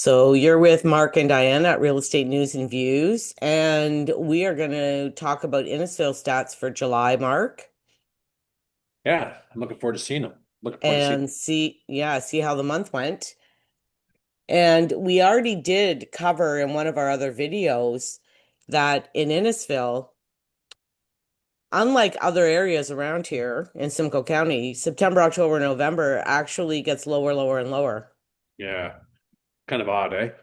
So you're with Mark and Diane at Real Estate News and Views, and we are going to talk about Innisfil stats for July, Mark, Yeah, I'm looking forward to seeing them. Looking forward to seeing. and see how the month went. And we already did cover in one of our other videos that in Innisfil, unlike other areas around here in Simcoe County, September, October, November actually gets lower, lower, and lower. Yeah, kind of odd, eh? Kind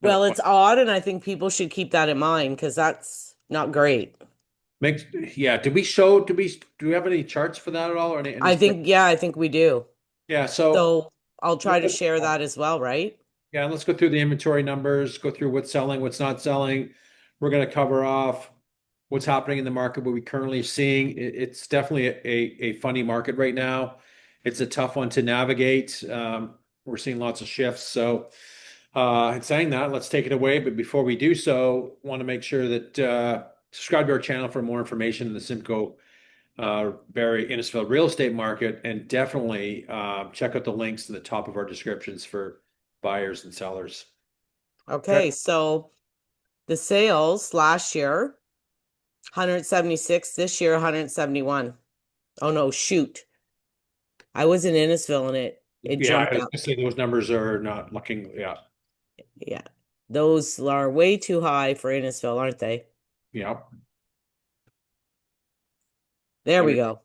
Well, of it's funny. odd, and I think people should keep that in mind because that's not great. Makes yeah. Did we show? Do we have any charts for that at all, or any spread? I think we do. Yeah. So So I'll try to let- share that as well, right? yeah, let's go through the inventory numbers. Go through what's selling, what's not selling. We're going to cover off what's happening in the market, what we currently seeing. It's definitely a funny market right now. It's a tough one to navigate. We're seeing lots of shifts. So, in saying that, let's take it away. But before we do so, want to make sure that subscribe to our channel for more information in the Simcoe Barrie Innisfil real estate market, and definitely check out the links in the top of our descriptions for buyers and sellers. Okay. Okay, so the sales last year, 176, this year 171. Oh no, shoot. I was in Innisfil and it Yeah, I jumped was up. gonna say those numbers are not looking. Yeah, Yeah. Those are way too high for Innisfil, aren't they? yeah. There we go.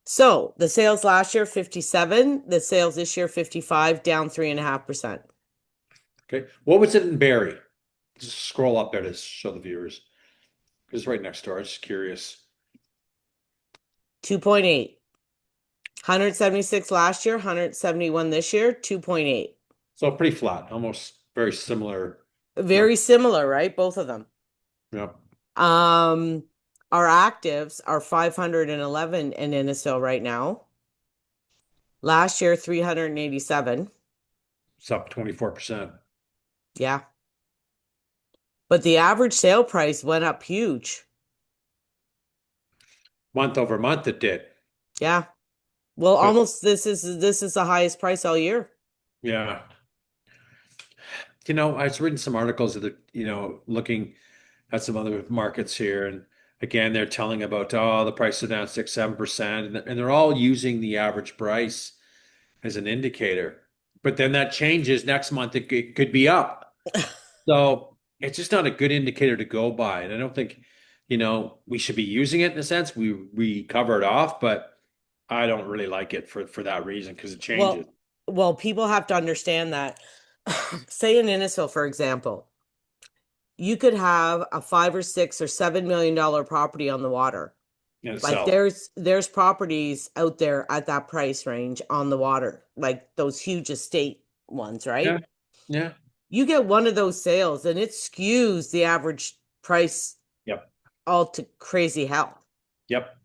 So the sales last year, 57. The sales this year, 55, down 3.5%. Okay. What was it in Barrie? Just scroll up there to show the viewers. It's right next door. I'm just curious. 2.8. 176 last year, 171 this year, 2.8. So pretty flat, almost very similar number. Very similar, right? Both of them. Yeah. Um, our actives are 511 in Innisfil right now. Last year, 387. It's up 24%. Yeah. But the average sale price went up huge. Month over month it did. Yeah. Well, But almost this is the highest price all year. yeah. I was reading some articles of looking at some other markets here, and again, they're telling about, the price is down 6, 7%, and they're all using the average price as an indicator. But then that changes next month. It could be up. So it's just not a good indicator to go by. And I don't think, we should be using it in a sense. We cover it off, but I don't really like it for that reason because it changes. Well, people have to understand that, say in Innisfil, for example, you could have a 5 or 6 or 7 million dollar property on the water. In Like itself. there's properties out there at that price range on the water, like those huge estate ones, Yeah. right? Yeah. You get one of those sales and it skews the average price Yep. all to crazy hell. Yep.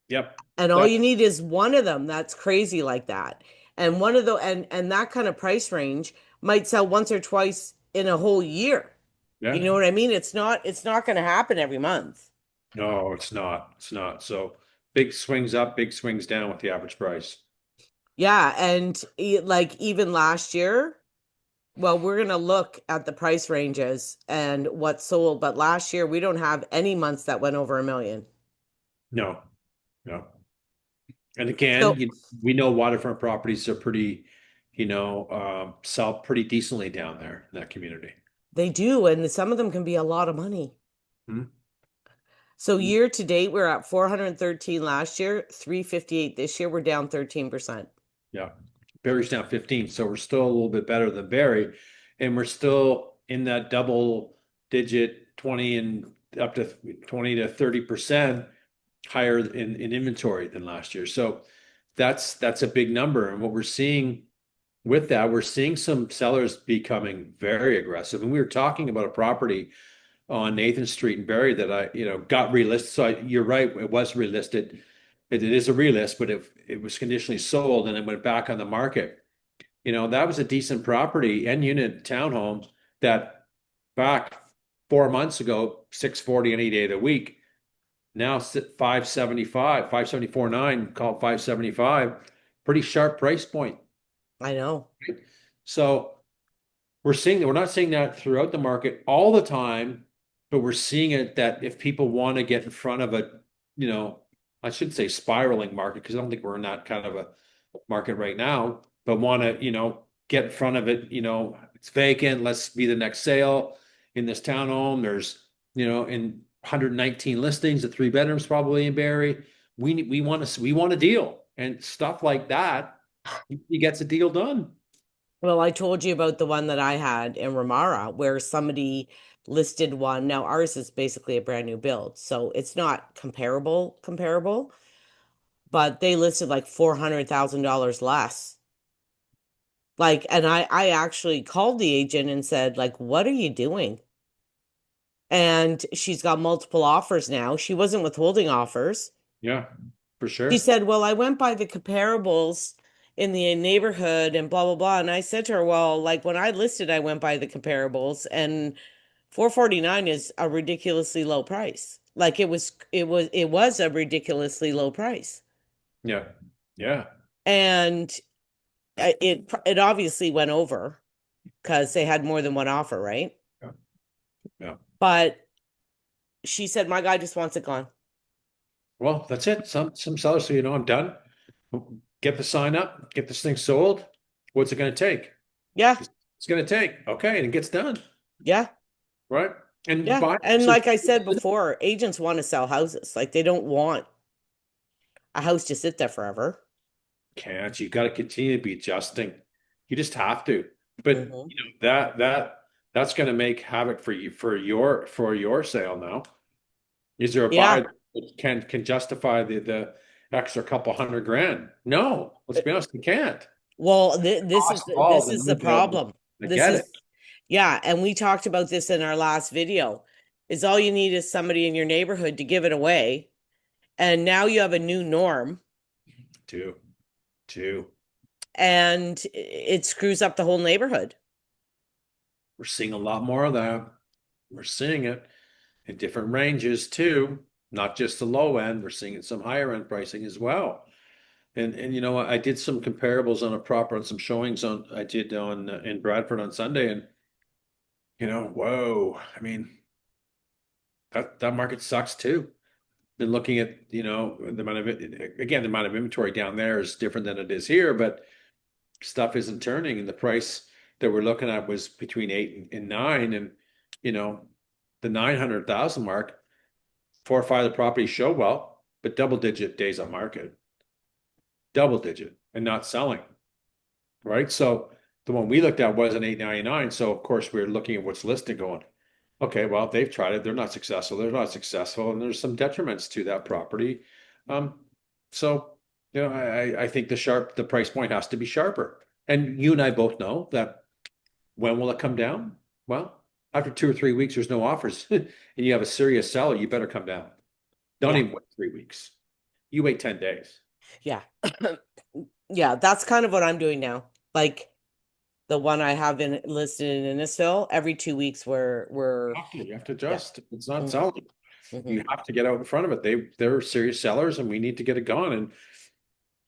Yep. And all you That's need is one of them that's crazy like that. And one of the and that kind of price range might sell once or twice in a whole year. You yeah. know what I mean? It's not going to happen every month. No, it's not. It's not. So big swings up, big swings down with the average price. Yeah, and like even last year, well, we're going to look at the price ranges and what sold, but last year we don't have any months that went over 1 million. No, no. And again, So we know waterfront properties are pretty, sell pretty decently down there in that community. they do, and some of them can be a lot of money. Hmm? So year to date, we're at 413 last year, 358 this year. We're down 13%. Yeah. Barry's down 15, so we're still a little bit better than Barry, and we're still in that double digit 20 and up to 20 to 30% higher in inventory than last year. So that's a big number. And what we're seeing with that, we're seeing some sellers becoming very aggressive. And we were talking about a property on Nathan Street in Barrie that got relisted. So you're right, it was relisted. It is a relist, but it was conditionally sold and it went back on the market. That was a decent property and unit townhome that back 4 months ago, 640 any day of the week. Now 575, 574.9, call it 575. Pretty sharp price point. I know. So we're seeing that we're not seeing that throughout the market all the time, but we're seeing it that if people want to get in front of a, you know, I should say spiraling market because I don't think we're in that kind of a market right now, but want to, get in front of it, it's vacant, let's be the next sale in this townhome. There's, in 119 listings, the three bedrooms probably in Barrie. We want a deal and stuff like that. He gets a deal done. Well, I told you about the one that I had in Ramara where somebody listed one. Now ours is basically a brand new build, so it's not comparable, but they listed like $400,000 less. Like, and I actually called the agent and said, like, what are you doing? And she's got multiple offers now. She wasn't withholding offers. Yeah, for She sure. said, well, I went by the comparables in the neighborhood and blah, blah, blah. And I said to her, well, like when I listed, I went by the comparables and 449 is a ridiculously low price. Like it was a ridiculously low price. Yeah. Yeah. And it obviously went over because they had more than one offer, right? Yeah. Yeah. But she said, my guy just wants it gone. Well, that's it. Some sellers say, I'm done. Get the sign up, get this thing sold. What's it going to take? Yeah, It's going to take. Okay, and it gets done, yeah, right? And yeah. buyers And are like I said before, agents want to sell houses. Like they don't want a house to sit there forever. can't. You got to continue to be adjusting. You just have to. But Hmm. that's going to make havoc for you for your sale now. Is there a Yeah. buyer that can justify the extra couple hundred grand? No, let's be honest, they can't. Well, this is Cost involved this and is the unavailable. problem. I This get is it. Yeah, and we talked about this in our last video. Is all you need is somebody in your neighborhood to give it away, and now you have a new norm, Two, two. and it screws up the whole neighborhood. We're seeing a lot more of that. We're seeing it in different ranges too, not just the low end. We're seeing it some higher end pricing as well. And I did some comparables on a proper on some showings on I did on in Bradford on Sunday, and whoa, I mean that market sucks too. Been looking at the amount of again the amount of inventory down there is different than it is here, but stuff isn't turning, and the price that we're looking at was between 8 and 9, and you know the 900,000 mark. 4 or 5 of the properties show well, but double digit days on market, double digit, and not selling, right? So the one we looked at was an 899. So of course we're looking at what's listed going, okay, well, they've tried it, they're not successful, and there's some detriments to that property. Um, so I think the price point has to be sharper. And you and I both know that when will it come down? Well, after 2 or 3 weeks, there's no offers, and you have a serious seller, you better come down. Don't Yeah, even wait 3 weeks. You wait 10 days. yeah, yeah. That's kind of what I'm doing now. Like the one I have in listed in Innisfil, every 2 weeks You have to yeah. adjust. It's not Hmm. selling. Hmm. You have to get out in front of it. They're serious sellers, and we need to get it gone. And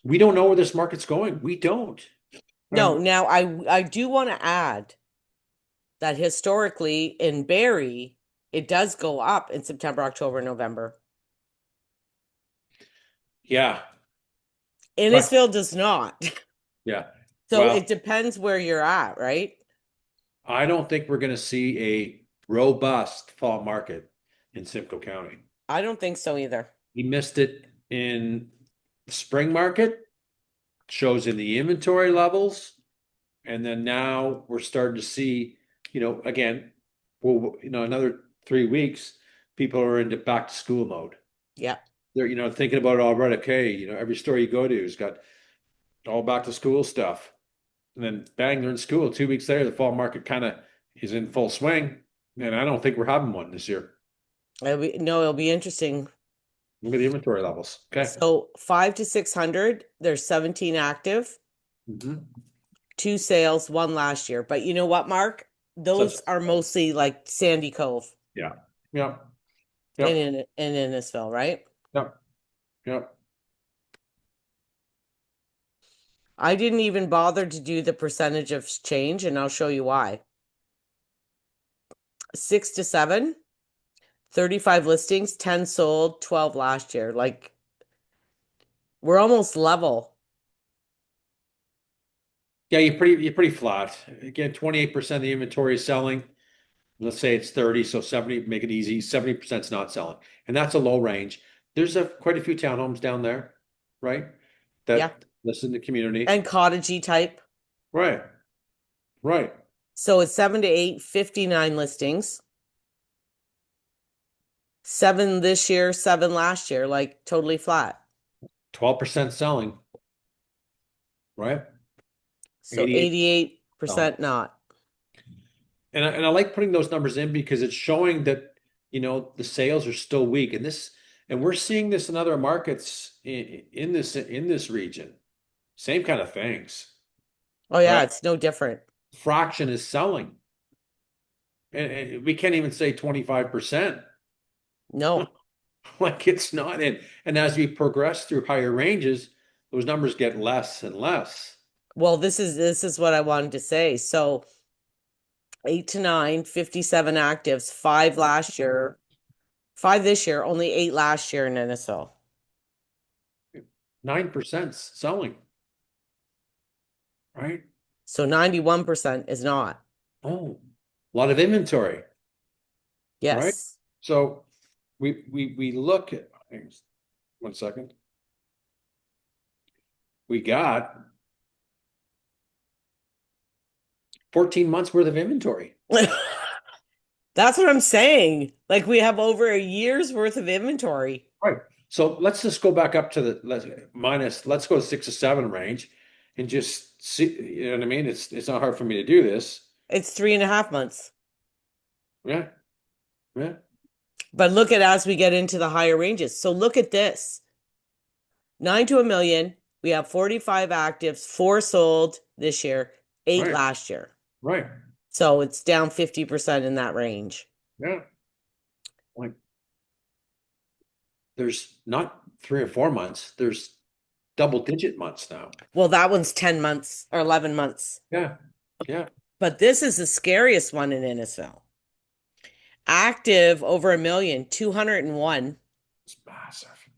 we don't know where this market's going. We don't. No, now I do want to add that historically in Barrie, it does go up in September, October, November. Yeah, but Innisfil does not. yeah. So Well, it depends where you're at, right? I don't think we're going to see a robust fall market in Simcoe County. I don't think so either. We missed it in the spring market, shows in the inventory levels. And then now we're starting to see, again, well, another 3 weeks, people are into back to school mode. Yeah. They're, thinking about it already. Okay, every store you go to has got all back to school stuff. And then bang, they're in school. 2 weeks later, the fall market kind of is in full swing. And I don't think we're having one this year. No, it'll be interesting. Look at the inventory levels. Okay. So 5 to 600, there's 17 active, Hmm. two sales, one last year. But you know what, Mark? Such, Those are mostly like Sandy Cove yeah. Yeah. and Yep. in Innisfil, right? Yep. Yep. I didn't even bother to do the percentage of change, and I'll show you why. 6 to 7, 35 listings, 10 sold, 12 last year. Like we're almost level. Yeah, you're pretty flat. Again, 28% of the inventory is selling. Let's say it's 30, so 70, make it easy. 70% is not selling. And that's a low range. There's quite a few townhomes down there, right? Yeah. That listen to community. And cottagey type. Right, right. So it's 7 to 8, 59 listings. 7 this year, 7 last year, like totally flat. 12% selling, right? So 88 selling. 88% not. And I like putting those numbers in because it's showing that, the sales are still weak. And we're seeing this in other markets in this region. Same kind of things, Oh yeah, right? it's no different. Fraction is selling. And we can't even say 25%. No. Like it's not. And as we progress through higher ranges, those numbers get less and less. Well, this is what I wanted to say. So 8 to 9, 57 actives, 5 last year, 5 this year, only 8 last year in Innisfil. 9% selling, right? So 91% is not. Oh, a lot of inventory, right? Yes. So we look at, hang on 1 second. We got 14 months worth of inventory. That's what I'm saying. Like we have over a year's worth of inventory. Right. So let's just go back up to let's go to 6 to 7 range and just see, you know what I mean? It's not hard for me to do this. It's 3.5 months. Yeah. Yeah. But look at as we get into the higher ranges. So look at this. 9 to a million. We have 45 actives, 4 sold this year, 8 Right. last year. Right. So it's down 50% in that range. Yeah. Like there's not 3 or 4 months, there's double digit months now. Well, that one's 10 months or 11 months. Yeah. Yeah. But this is the scariest one in Innisfil. Active over a million, 201, It's massive.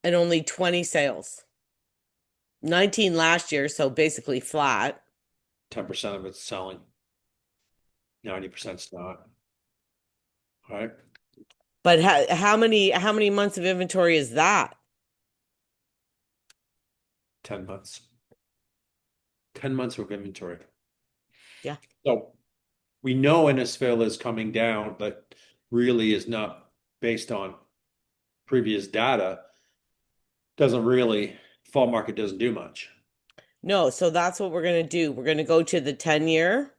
and only 20 sales. 19 last year, so basically flat. 10% of it's selling. 90%'s not. All right. But how many months of inventory is that? 10 months. 10 months of inventory. Yeah. So we know Innisfil is coming down, but really is not based on previous data. Doesn't really, fall market doesn't do much. No, so that's what we're going to do. We're going to go to the 10-year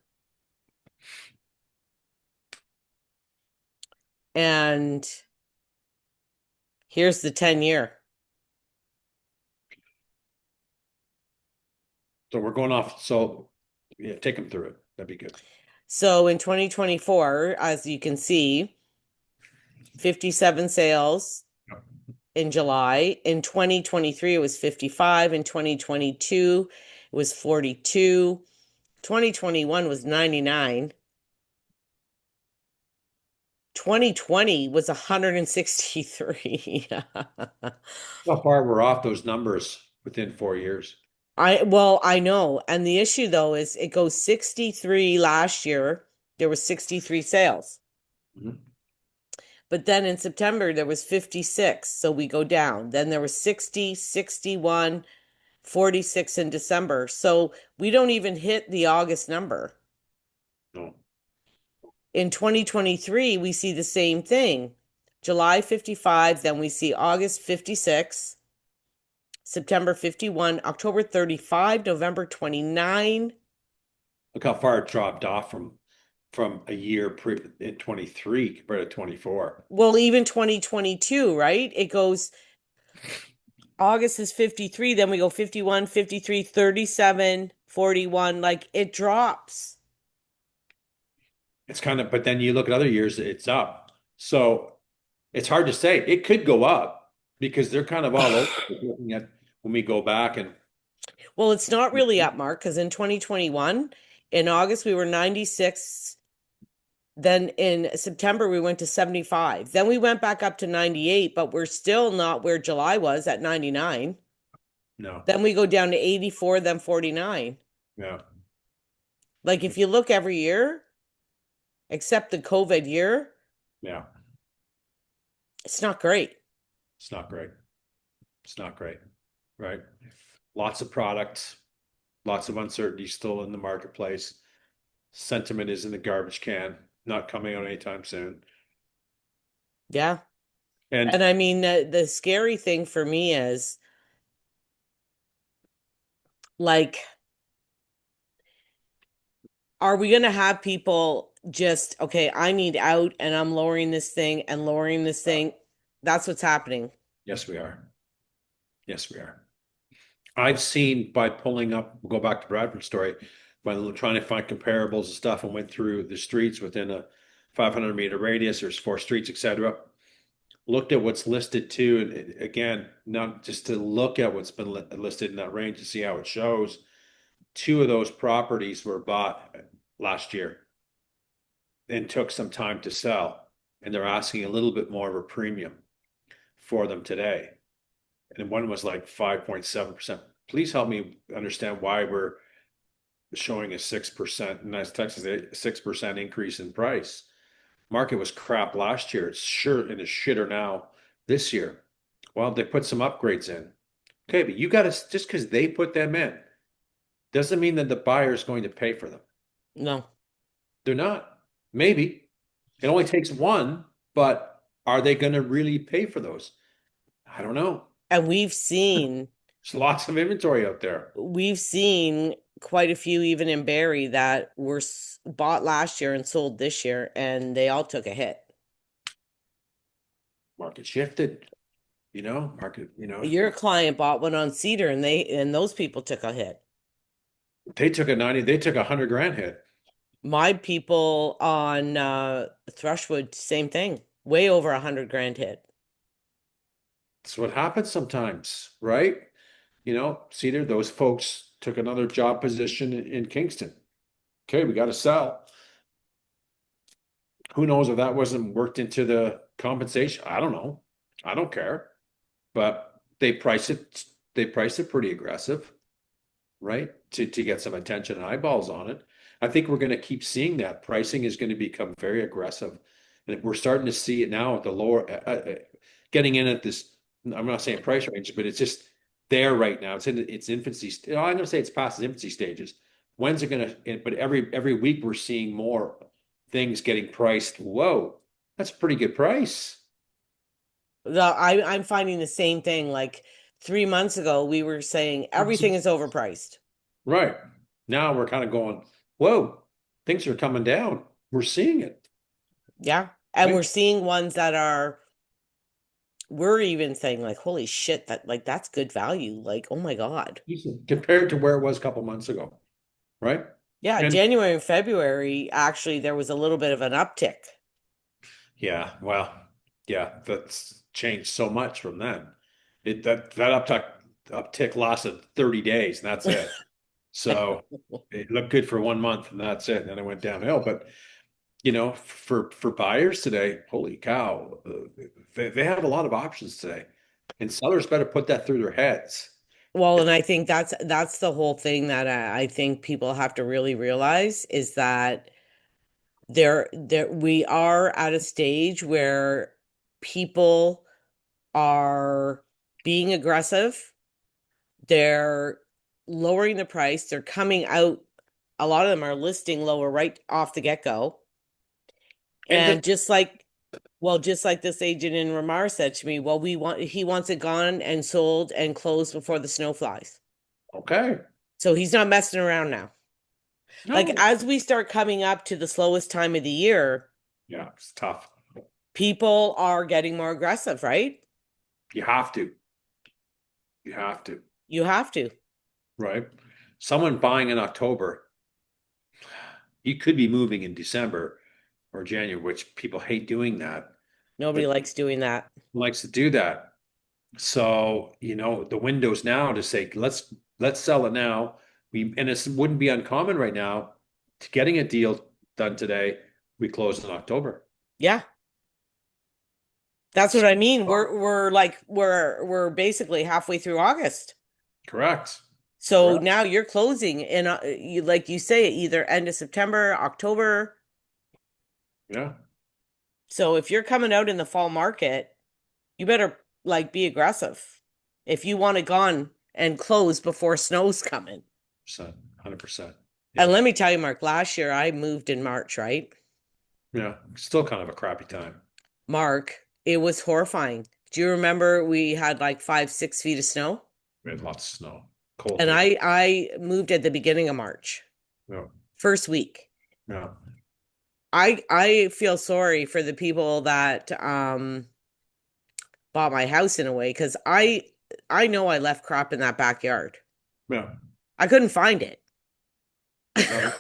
and here's the 10-year. So we're going off. So yeah, take them through it. That'd be good. So in 2024, as you can see, 57 sales in July. In 2023, it was 55. In 2022, it was 42. 2021 was 99. 2020 was 163. How far we're off those numbers within 4 years. I know. And the issue though is it goes 63 last year. There was 63 sales. Mhm. But then in September there was 56, so we go down. Then there was 60, 61, 46 in December. So we don't even hit the August number. No. In 2023, we see the same thing. July 55, then we see August 56, September 51, October 35, November 29. Look how far it dropped off from a year in 23 compared to 24. Well, even 2022, right? It goes August is 53, then we go 51, 53, 37, 41. Like it drops. It's kind of, but then you look at other years, it's up. So it's hard to say. It could go up because they're kind of all over looking at when we go back and Well, it's not really up, Mark, because in 2021, in August, we were 96. Then in September, we went to 75. Then we went back up to 98, but we're still not where July was at 99. No. Then we go down to 84, then 49. Yeah. Like if you look every year, except the COVID year, Yeah. it's not great. It's not great. It's not great. Right. Lots of products, lots of uncertainty still in the marketplace. Sentiment is in the garbage can, not coming out anytime soon. Yeah. And And I mean, the scary thing for me is like, are we going to have people just, okay, I need out and I'm lowering this thing and lowering this thing? That's what's happening. yes, we are. Yes, we are. I've seen by pulling up, we'll go back to Bradford's story, by trying to find comparables and stuff and went through the streets within a 500-meter radius. There's four streets, etc. Looked at what's listed too, and again, not just to look at what's been listed in that range to see how it shows. Two of those properties were bought last year and took some time to sell, and they're asking a little bit more of a premium for them today. And one was like 5.7%. Please help me understand why we're showing a 6%, and that's Texas, a 6% increase in price. Market was crap last year. It's sure and it's shitter now this year. Well, they put some upgrades in. Okay, but you got to, just because they put them in doesn't mean that the buyer is going to pay for them. No. They're not. Maybe it only takes one, but are they going to really pay for those? I don't know. And There's lots of inventory out there. we've seen quite a few even in Barrie that were bought last year and sold this year, and they all took a hit. Market shifted, market, Your client bought one on Cedar, and those people took a hit. they took 100 grand hit. My people on Thrushwood, same thing, way over 100 grand hit. That's what happens sometimes, right? Cedar, those folks took another job position in Kingston. Okay, we got to sell. Who knows if that wasn't worked into the compensation? I don't know. I don't care. But they priced it pretty aggressive, right? To get some attention and eyeballs on it. I think we're going to keep seeing that. Pricing is going to become very aggressive. And we're starting to see it now at the lower getting in at this, I'm not saying price range, but it's just there right now. It's in its infancy. I'm going to say it's past its infancy stages. When's it going to? But every week we're seeing more things getting priced. Whoa, that's a pretty good price. I'm finding the same thing. Like 3 months ago, we were saying everything is overpriced. Right. Now we're kind of going, whoa, things are coming down. We're seeing it. Yeah. And Right? we're seeing ones that we're even saying like, holy shit, that's good value. Like, oh my God. Compared to where it was a couple months ago. Right. Yeah, And January and February, actually, there was a little bit of an uptick. yeah, well, yeah, that's changed so much from then. That uptick lasted 30 days and that's it. So it looked good for 1 month and that's it. And then it went downhill. But for buyers today, holy cow, they have a lot of options today, and sellers better put that through their heads. Well, and I think that's the whole thing that I think people have to really realize is that there we are at a stage where people are being aggressive. They're lowering the price. They're coming out. A lot of them are listing lower right off the get-go. And And just like this agent in Ramar said to me, well, he wants it gone and sold and closed before the snow flies. okay, So he's not messing around now. Like no, as we start coming up to the slowest time of the year, yeah, it's tough. people are getting more aggressive, right? You have to, you have to, You have to. right? Someone buying in October, you could be moving in December or January, which people hate doing that, Nobody but likes doing that. likes to do that. So, the windows now to say, let's Let's sell it now. And it wouldn't be uncommon right now to getting a deal done today. We close in October. Yeah, that's what So, I mean. We're basically halfway through August. correct. So Correct. now you're closing in like you say, either end of September, October. Yeah. So if you're coming out in the fall market, you better like be aggressive if you want it gone and close before snow's coming. 100%. And Yeah. let me tell you, Mark, last year I moved in March, right? Yeah. Still kind of a crappy time. Mark, it was horrifying. Do you remember we had like 5, 6 feet of snow? We had lots of snow, cold And too. I moved at the beginning of March, Yeah. first week. Yeah. I feel sorry for the people that bought my house in a way because I know I left crap in that backyard. Yeah. I couldn't find it. No,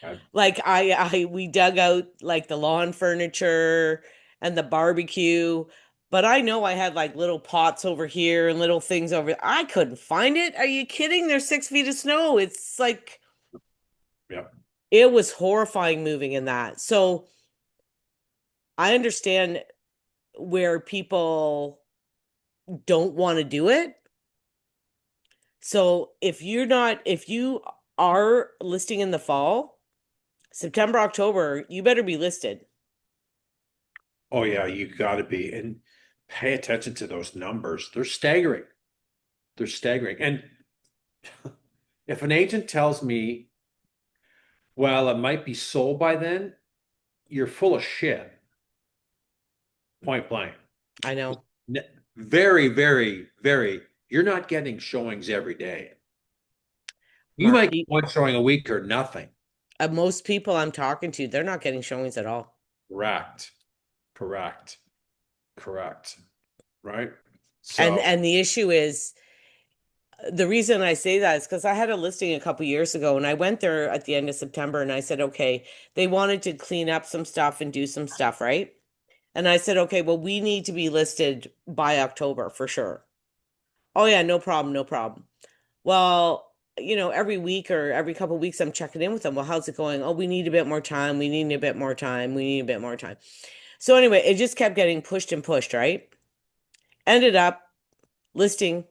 I, Like I we dug out like the lawn furniture and the barbecue, but I know I had like little pots over here and little things over. I couldn't find it. Are you kidding? There's 6 feet of snow. It's like yeah. it was horrifying moving in that. So I understand where people don't want to do it. So if you are listing in the fall, September, October, you better be listed. Oh yeah, you got to be and pay attention to those numbers. They're staggering. They're staggering. And if an agent tells me, well, it might be sold by then, you're full of shit. Point blank. I know. N- Very, very, very. You're not getting showings every day. You Mark, might get one showing a week or nothing. most people I'm talking to, they're not getting showings at all. Correct. Correct. Correct. Right? And So, the issue is the reason I say that is because I had a listing a couple years ago and I went there at the end of September and I said, okay, they wanted to clean up some stuff and do some stuff, right? And I said, okay, well, we need to be listed by October for sure. Oh yeah, no problem, no problem. Well, every week or every couple of weeks I'm checking in with them. Well, how's it going? Oh, we need a bit more time. We need a bit more time. We need a bit more time. So anyway, it just kept getting pushed and pushed, right? Ended up listing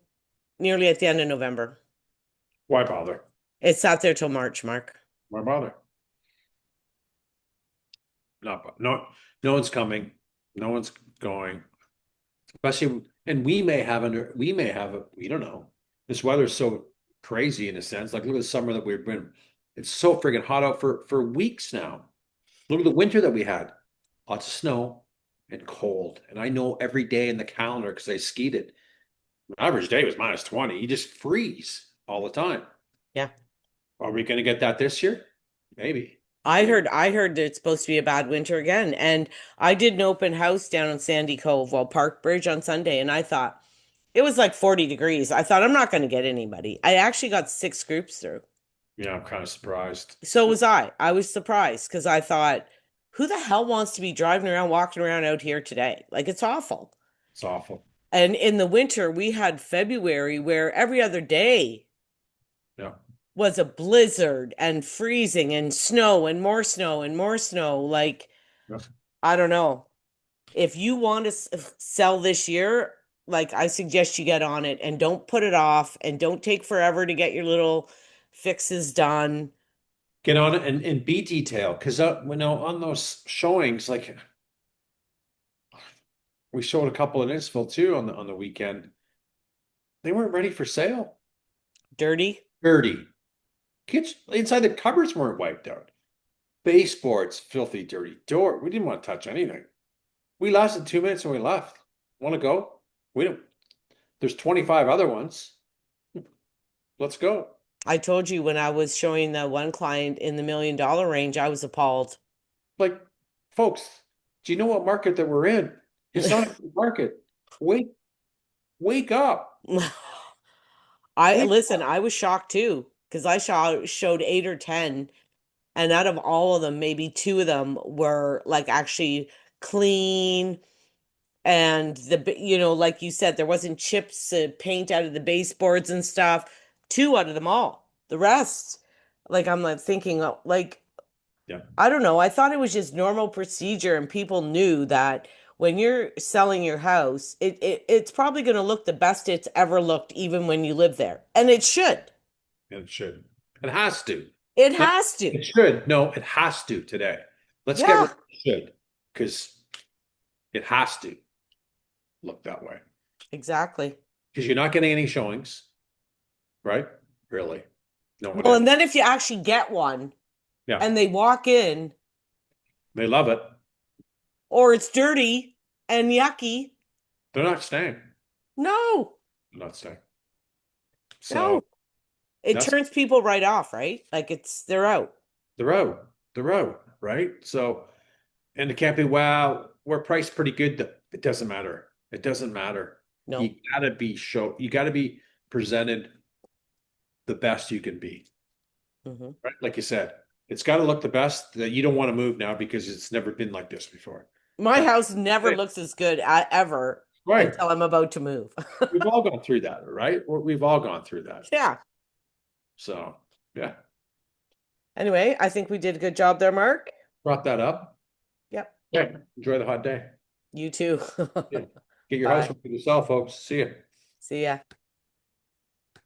nearly at the end of November. why bother? It sat there till March, Mark. Why bother? Not, no, no one's coming. No one's going. Especially, and we don't know. This weather's so crazy in a sense. Like, look at the summer that we've been. It's so friggin' hot out for weeks now. Look at the winter that we had. Lots of snow and cold. And I know every day in the calendar because I skied it. Average day was minus 20. You just freeze all the time. Yeah. Are we going to get that this year? Maybe. I Maybe. heard I heard that it's supposed to be a bad winter again. And I did an open house down in Sandy Cove, well, Park Bridge on Sunday, and I thought it was like 40 degrees. I thought I'm not going to get anybody. I actually got 6 groups through. Yeah, I'm kind of surprised. So was I. I was surprised because I thought, who the hell wants to be driving around, walking around out here today? Like it's awful. It's awful. And in the winter, we had February where every other day Yeah. was a blizzard and freezing and snow and more snow and more snow. Like, Yeah. I don't know. If you want to sell this year, like I suggest you get on it and don't put it off and don't take forever to get your little fixes done. Get on it and be detailed because on those showings, like we showed a couple in Innisfil too on the weekend. They weren't ready for sale. Dirty. Dirty. Kids inside the cupboards weren't wiped out. Baseboards, filthy, dirty. Door. We didn't want to touch anything. We lasted 2 minutes and we left. Want to go? We don't. There's 25 other ones. Let's go. I told you when I was showing the one client in the $1 million range, I was appalled. Like, folks, do you know what market that we're in? It's not a good market. Wake, wake up. I Wake listen, up. I was shocked too because I showed 8 or 10, and out of all of them, maybe two of them were like actually clean. And like you said, there wasn't chips, paint out of the baseboards and stuff. two out of them all. The rest, like I'm like thinking, like Yeah, I don't know. I thought it was just normal procedure, and people knew that when you're selling your house, it's probably going to look the best it's ever looked, even when you live there, and it should. and it should. It has to. It No, has to. it should. No, it has to today. Let's get rid Yeah, of should because it has to look that way. exactly. Because you're not getting any showings, right? Really? No one Well, is. and then if you actually get one Yeah, and they walk in, they love it. or it's dirty and yucky, They're not staying. no, They're not staying. So no. It that's turns people right off, right? Like they're out. the road, the road, right? So, and it can't be, wow, we're priced pretty good. It doesn't matter. It doesn't matter. No. You gotta be presented the best you can be, Hmm. right? Like you said, it's got to look the best that you don't want to move now because it's never been like this before. My That's house never it. looks as good ever Right. until I'm about to move. We've all gone through that, right? We've all gone through that. Yeah. So, yeah, Anyway, I think we did a good job there, Mark. brought that up. Yep. Yeah, enjoy the hot day. You too. Yeah. Get your house Bye. for yourself, folks. See you. See ya.